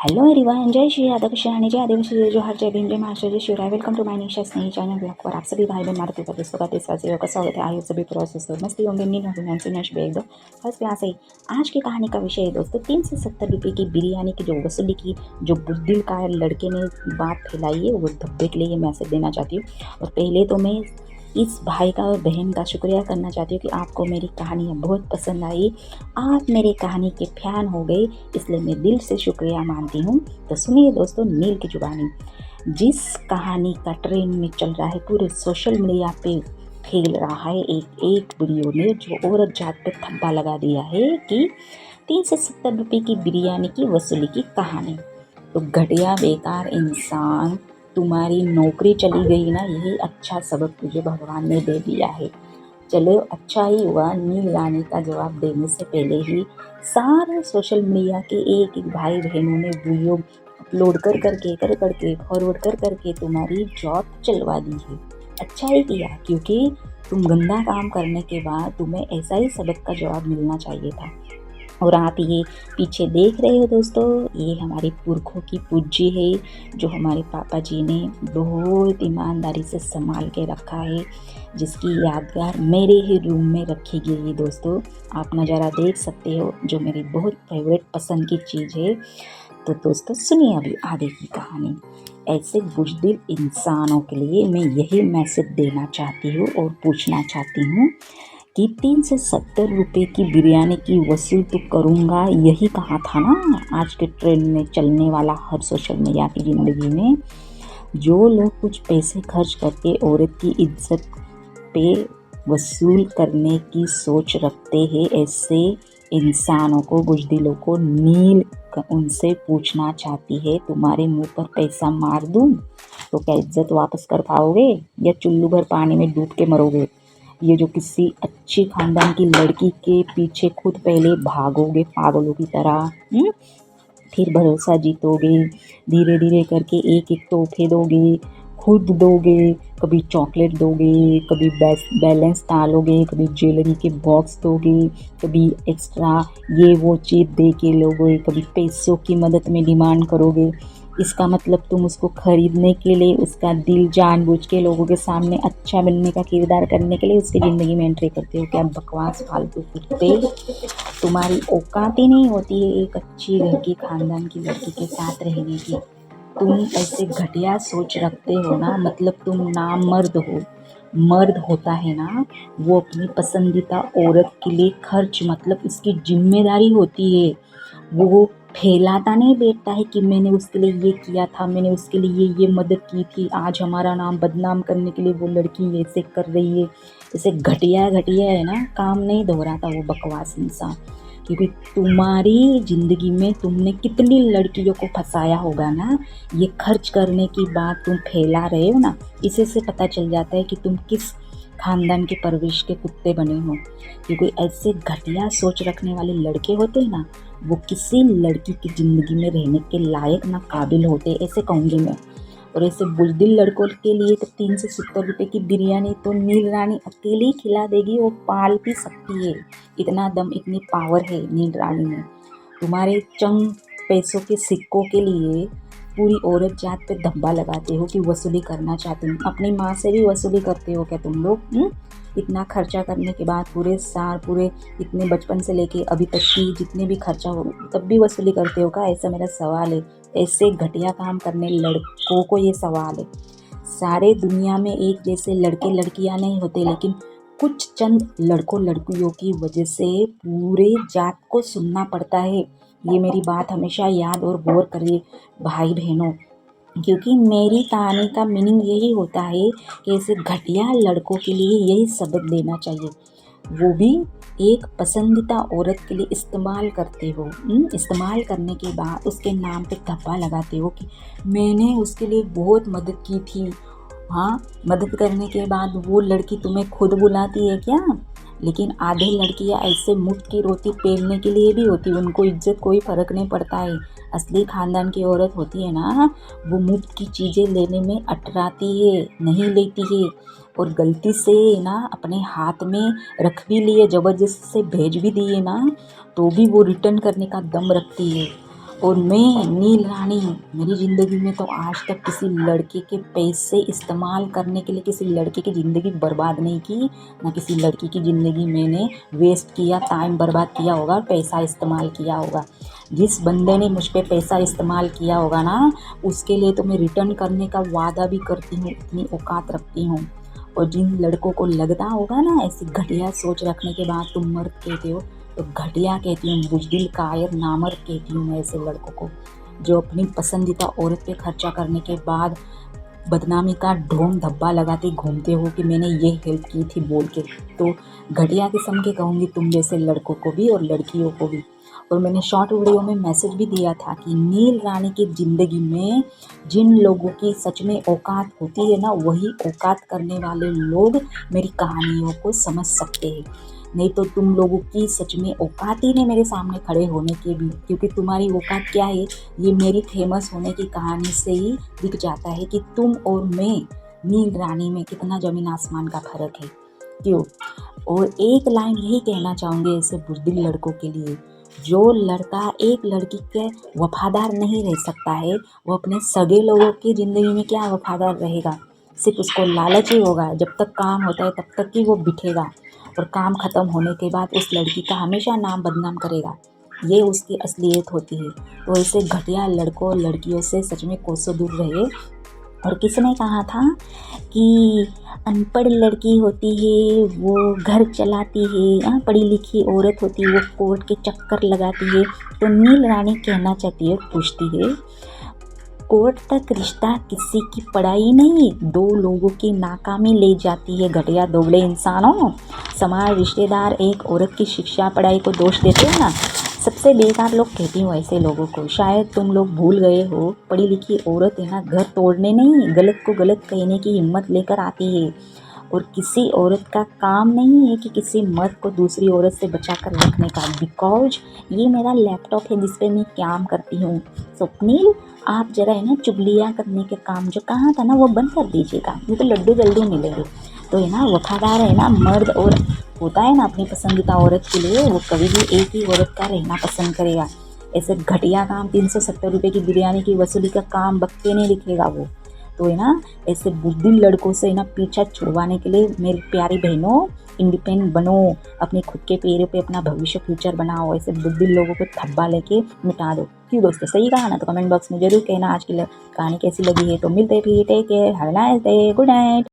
Hello everyone, जय श्री राधा कृष्ण रानी, जय आदिवासी, जो हर जय भीम, जय महाराष्ट्र, जय Shivrai. Welcome to my Nisha Snehi channel blog पर आप सभी भाई बहन माता पिता दोस्तों का तीसरा सेवा का स्वागत है। आइए सभी प्रोसेस हो मस्ती होंगे नींद होगी मानसी नश बेग दो बस प्यास है। आज की कहानी का विषय है दोस्तों 370 रुपये की बिरयानी की जो वसूली की जो बुद्धिल का लड़के ने बात फैलाई है वो धब्बे के लिए ये मैसेज देना चाहती हूँ। और पहले तो मैं इस भाई का और बहन का शुक्रिया करना चाहती हूँ कि आपको मेरी कहानियाँ बहुत पसंद आई, आप मेरी कहानी के फैन हो गए, इसलिए मैं दिल से शुक्रिया मानती हूँ। तो सुनिए दोस्तों नील की जुबानी। जिस कहानी का ट्रेंड में चल रहा है, पूरे सोशल मीडिया पे फैल रहा है, एक वीडियो ने जो औरत जात पे थप्पा लगा दिया है कि 370 रुपये की बिरयानी की वसूली की कहानी। तो घटिया बेकार इंसान, तुम्हारी नौकरी चली गई ना, यही अच्छा सबक तुझे भगवान ने दे दिया है। चलो अच्छा ही हुआ, नील रानी का जवाब देने से पहले ही सारे सोशल मीडिया के एक एक भाई बहनों ने वीडियो अपलोड करके फॉरवर्ड करके तुम्हारी जॉब चलवा दी है। अच्छा ही किया, क्योंकि तुम गंदा काम करने के बाद तुम्हें ऐसा ही सबक का जवाब मिलना चाहिए था। और आप ये पीछे देख रहे हो दोस्तों, ये हमारे पुरखों की पूंजी है जो हमारे पापा जी ने बहुत ईमानदारी से संभाल के रखा है, जिसकी यादगार मेरे ही रूम में रखी गई है। दोस्तों आप नज़ारा देख सकते हो, जो मेरी बहुत फेवरेट पसंद की चीज़ है। तो दोस्तों सुनिए अभी आगे की कहानी। ऐसे बुज़दिल इंसानों के लिए मैं यही मैसेज देना चाहती हूँ और पूछना चाहती हूँ कि 370 रुपये की बिरयानी की वसूल तो करूँगा, यही कहा था ना आज के ट्रेंड में चलने वाला हर सोशल मीडिया की ज़िंदगी में। जो लोग कुछ पैसे खर्च करके औरत की इज्जत पे वसूल करने की सोच रखते हैं, ऐसे इंसानों को, बुज़दिलों को नील उनसे पूछना चाहती है, तुम्हारे मुंह पर पैसा मार दूं तो क्या इज्जत वापस कर पाओगे या चुल्लू भर पानी में डूब के मरोगे? ये जो किसी अच्छी खानदान की लड़की के पीछे खुद पहले भागोगे पागलों की तरह, फिर भरोसा जीतोगे, धीरे धीरे करके एक एक तोहफे दोगे, खुद दोगे, कभी चॉकलेट दोगे, कभी बैलेंस डालोगे, कभी ज्वेलरी के बॉक्स दोगे, कभी एक्स्ट्रा ये वो चीज़ दे के लोगे, कभी पैसों की मदद में डिमांड करोगे। इसका मतलब तुम उसको खरीदने के लिए उसका दिल जानबूझ के लोगों के सामने अच्छा बनने का किरदार करने के लिए उसकी ज़िंदगी में एंट्री करते हो। क्या बकवास फालतू कुत्ते, तुम्हारी औकात ही नहीं होती है एक अच्छी घर की खानदान की लड़की के साथ रहने की। तुम ऐसे घटिया सोच रखते हो ना, मतलब तुम नामर्द हो। मर्द होता है ना, वो अपनी पसंदीदा औरत के लिए खर्च, मतलब उसकी जिम्मेदारी होती है। वो फैलाता नहीं बैठता है कि मैंने उसके लिए ये किया था, मैंने उसके लिए ये मदद की थी, आज हमारा नाम बदनाम करने के लिए वो लड़की ऐसे कर रही है। ऐसे घटिया घटिया है ना, काम नहीं दोहराता वो बकवास इंसान। क्योंकि तुम्हारी ज़िंदगी में तुमने कितनी लड़कियों को फंसाया होगा ना, ये खर्च करने की बात तुम फैला रहे हो ना, इसी से पता चल जाता है कि तुम किस खानदान के परवरिश के कुत्ते बने हो। क्योंकि ऐसे घटिया सोच रखने वाले लड़के होते हैं ना, वो किसी लड़की की ज़िंदगी में रहने के लायक ना काबिल होते, ऐसे कहूँगी मैं। और ऐसे बुज़दिल लड़कों के लिए तो 370 रुपये की बिरयानी तो नील रानी अकेली खिला देगी, वो पाल भी सकती है। इतना दम, इतनी पावर है नील रानी में। तुम्हारे चंद पैसों के सिक्कों के लिए पूरी औरत जात पे धब्बा लगाते हो कि वसूली करना चाहते हो। अपनी माँ से भी वसूली करते हो क्या तुम लोग? इतना खर्चा करने के बाद पूरे साल, पूरे इतने बचपन से लेके अभी तक की जितने भी खर्चा हो तब भी वसूली करते हो क्या? ऐसा मेरा सवाल है। ऐसे घटिया काम करने लड़कों को ये सवाल है। सारे दुनिया में एक जैसे लड़के लड़कियां नहीं होते, लेकिन कुछ चंद लड़कों लड़कियों की वजह से पूरे जात को सुनना पड़ता है। ये मेरी बात हमेशा याद और गौर करिए भाई बहनों, क्योंकि मेरी कहानी का मीनिंग यही होता है कि ऐसे घटिया लड़कों के लिए यही सबक देना चाहिए। वो भी एक पसंदीदा औरत के लिए इस्तेमाल करते हो। इस्तेमाल करने के बाद उसके नाम पे धब्बा लगाते हो कि मैंने उसके लिए बहुत मदद की थी। हाँ, मदद करने के बाद वो लड़की तुम्हें खुद बुलाती है क्या? लेकिन आधे लड़कियां ऐसे मुफ्त की रोटी पेलने के लिए भी होती, उनको इज्जत कोई फ़र्क नहीं पड़ता है। असली खानदान की औरत होती है ना, वो मुफ्त की चीज़ें लेने में अटराती है, नहीं लेती है। और गलती से ना अपने हाथ में रख भी लिए, ज़बरदस्ती से भेज भी दिए ना, तो भी वो रिटर्न करने का दम रखती है। और मैं नील रानी, मेरी ज़िंदगी में तो आज तक किसी लड़के के पैसे इस्तेमाल करने के लिए किसी लड़के की ज़िंदगी बर्बाद नहीं की, ना किसी लड़की की ज़िंदगी मैंने वेस्ट किया, टाइम बर्बाद किया होगा और पैसा इस्तेमाल किया होगा। जिस बंदे ने मुझ पे पैसा इस्तेमाल किया होगा ना, उसके लिए तो मैं रिटर्न करने का वादा भी करती हूँ, इतनी औकात रखती हूँ। और जिन लड़कों को लगता होगा ना ऐसी घटिया सोच रखने के बाद तुम मर्द कहते हो, तो घटिया कहती हूँ, बुज़दिल, कायर, नामर्द कहती हूँ मैं ऐसे लड़कों को, जो अपनी पसंदीदा औरत पे खर्चा करने के बाद बदनामी का ढोंग धब्बा लगाते घूमते हो कि मैंने ये हेल्प की थी बोल के। तो घटिया किस्म के कहूँगी तुम जैसे लड़कों को भी और लड़कियों को भी। और मैंने शॉर्ट वीडियो में मैसेज भी दिया था कि नील रानी की ज़िंदगी में जिन लोगों की सच में औकात होती है ना, वही औकात करने वाले लोग मेरी कहानियों को समझ सकते हैं। नहीं तो तुम लोगों की सच में औकात ही नहीं मेरे सामने खड़े होने के भी, क्योंकि तुम्हारी औकात क्या है ये मेरी फेमस होने की कहानी से ही दिख जाता है कि तुम और मैं, नील रानी में कितना ज़मीन आसमान का फ़र्क है। क्यों? और एक लाइन यही कहना चाहूँगी ऐसे बुज़दिल लड़कों के लिए, जो लड़का एक लड़की के वफ़ादार नहीं रह सकता है, वो अपने सगे लोगों की ज़िंदगी में क्या वफ़ादार रहेगा। सिर्फ उसको लालच ही होगा, जब तक काम होता है तब तक ही वो बिठेगा, और काम ख़त्म होने के बाद उस लड़की का हमेशा नाम बदनाम करेगा। ये उसकी असलियत होती है। तो ऐसे घटिया लड़कों लड़कियों से सच में कोसों दूर रहिए। और किसने कहा था कि अनपढ़ लड़की होती है वो घर चलाती है, पढ़ी लिखी औरत होती है वो कोर्ट के चक्कर लगाती है। तो नील रानी कहना चाहती है, पूछती है, कोर्ट तक रिश्ता किसी की पढ़ाई नहीं, दो लोगों की नाकामी ले जाती है। घटिया दोगले इंसानों, समाज, रिश्तेदार एक औरत की शिक्षा पढ़ाई को दोष देते हैं ना, सबसे बेकार लोग कहती हूँ ऐसे लोगों को। शायद तुम लोग भूल गए हो, पढ़ी लिखी औरत यहाँ घर तोड़ने नहीं, गलत को गलत कहने की हिम्मत लेकर आती है। और किसी औरत का काम नहीं है कि किसी मर्द को दूसरी औरत से बचा कर रखने का, बिकॉज ये मेरा लैपटॉप है जिस पे मैं काम करती हूँ। स्वप्निल, आप जरा है ना चुगलियाँ करने के काम जो कहा था ना वो बंद कर दीजिएगा, ये तो लड्डू जल्दी मिलेंगे। तो है ना वफादार है ना मर्द और होता है ना अपनी पसंदीदा औरत के लिए, वो कभी भी एक ही औरत का रहना पसंद करेगा। ऐसे घटिया काम 370 रुपये की बिरयानी की वसूली का काम बक्के नहीं दिखेगा वो। तो है ना ऐसे बुद्धिल लड़कों से है ना पीछा छुड़वाने के लिए मेरी प्यारी बहनों, इंडिपेंडेंट बनो, अपने खुद के पैरों पे अपना भविष्य फ्यूचर बनाओ। ऐसे बुद्धिल लोगों को थब्बा लेके मिटा दो। क्यों दोस्तों, सही कहा ना? तो कमेंट बॉक्स में जरूर कहना आज की कहानी कैसी लगी है। तो मिलते फिर, take care, have a nice day, good night.